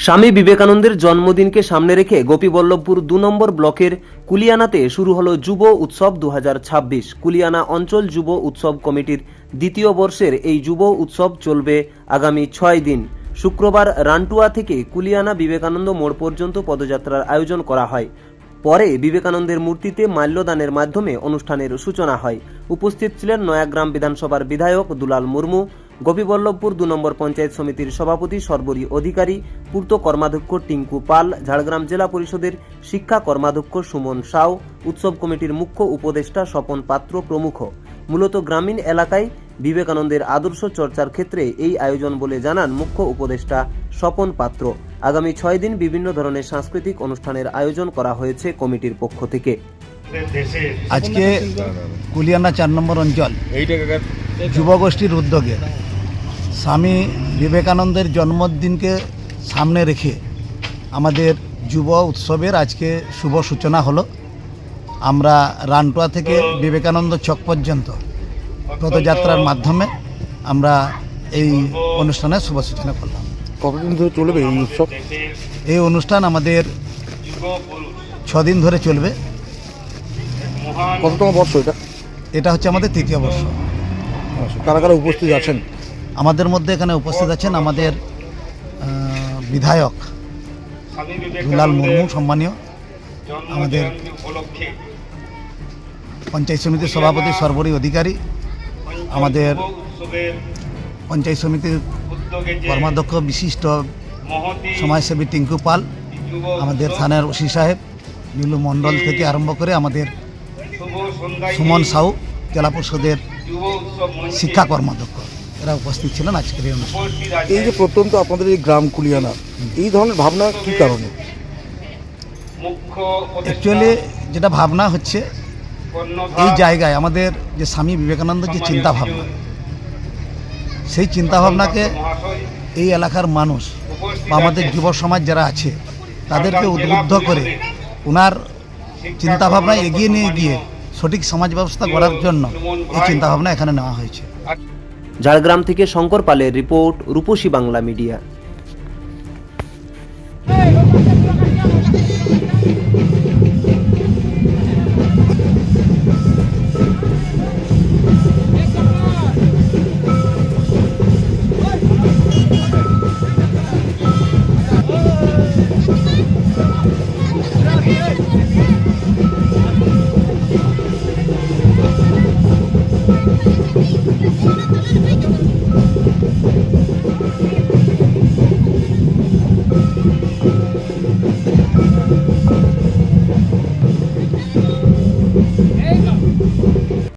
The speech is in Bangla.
স্বামী বিবেকানন্দের জন্মদিনকে সামনে রেখে গোপীবল্লভপুর ২ নম্বর ব্লকের কুলিয়ানাতে শুরু হলো যুব উৎসব ২০২৬। কুলিয়ানা অঞ্চল যুব উৎসব কমিটির দ্বিতীয় বর্ষের এই যুব উৎসব চলবে আগামী ৬ দিন। শুক্রবার রান্টুয়া থেকে কুলিয়ানা বিবেকানন্দ মোড় পর্যন্ত পদযাত্রার আয়োজন করা হয়। পরে বিবেকানন্দের মূর্তিতে মাল্যদানের মাধ্যমে অনুষ্ঠানের সূচনা হয়। উপস্থিত ছিলেন নয়াগ্রাম বিধানসভার বিধায়ক দুলাল মুর্মু, গোপীবল্লভপুর ২ নম্বর পঞ্চায়েত সমিতির সভাপতি সর্বরী অধিকারী, পূর্ত কর্মাধ্যক্ষ টিঙ্কু পাল, ঝাড়গ্রাম জেলা পরিষদের শিক্ষা কর্মাধ্যক্ষ সুমন সাউ, উৎসব কমিটির মুখ্য উপদেষ্টা স্বপন পাত্র প্রমুখ। মূলত গ্রামীণ এলাকায় বিবেকানন্দের আদর্শ চর্চার ক্ষেত্রে এই আয়োজন বলে জানান মুখ্য উপদেষ্টা স্বপন পাত্র। আগামী ৬ দিন বিভিন্ন ধরনের সাংস্কৃতিক অনুষ্ঠানের আয়োজন করা হয়েছে কমিটির পক্ষ থেকে। আজকে কুলিয়ানা ৪ নম্বর অঞ্চল যুবগোষ্ঠীর উদ্যোগে স্বামী বিবেকানন্দের জন্মদিনকে সামনে রেখে আমাদের যুব উৎসবের আজকে শুভ সূচনা হলো। আমরা রান্টুয়া থেকে বিবেকানন্দ চক পর্যন্ত পদযাত্রার মাধ্যমে আমরা এই অনুষ্ঠানের শুভ সূচনা করলাম। কতদিন ধরে চলবে এই উৎসব? এই অনুষ্ঠান আমাদের ৬ দিন ধরে চলবে। কততম বর্ষ এটা? এটা হচ্ছে আমাদের ৩য় বর্ষ। কারা কারা উপস্থিত আছেন? আমাদের মধ্যে এখানে উপস্থিত আছেন আমাদের বিধায়ক দুলাল মুর্মু সম্মানীয়, আমাদের পঞ্চায়েত সমিতির সভাপতি সর্বরী অধিকারী, আমাদের পঞ্চায়েত সমিতির কর্মাধ্যক্ষ বিশিষ্ট সমাজসেবী টিঙ্কু পাল, আমাদের থানার ওসি সাহেব নীলু মণ্ডল থেকে আরম্ভ করে আমাদের সুমন সাউ, জেলা পরিষদের শিক্ষা কর্মাধ্যক্ষ, এরা উপস্থিত ছিলেন আজকের এই অনুষ্ঠানে। এই যে প্রত্যন্ত আপনাদের এই গ্রাম কুলিয়ানা, এই ধরনের ভাবনা কী কারণে? অ্যাকচুয়ালি যেটা ভাবনা হচ্ছে, এই জায়গায় আমাদের যে স্বামী বিবেকানন্দের যে চিন্তাভাবনা, সেই চিন্তাভাবনাকে এই এলাকার মানুষ বা আমাদের যুব সমাজ যারা আছে তাদেরকে উদ্বুদ্ধ করে ওনার চিন্তাভাবনা এগিয়ে নিয়ে গিয়ে সঠিক সমাজ ব্যবস্থা করার জন্য এই চিন্তাভাবনা এখানে নেওয়া হয়েছে। ঝাড়গ্রাম থেকে শঙ্কর পালের রিপোর্ট, রূপসী বাংলা মিডিয়া।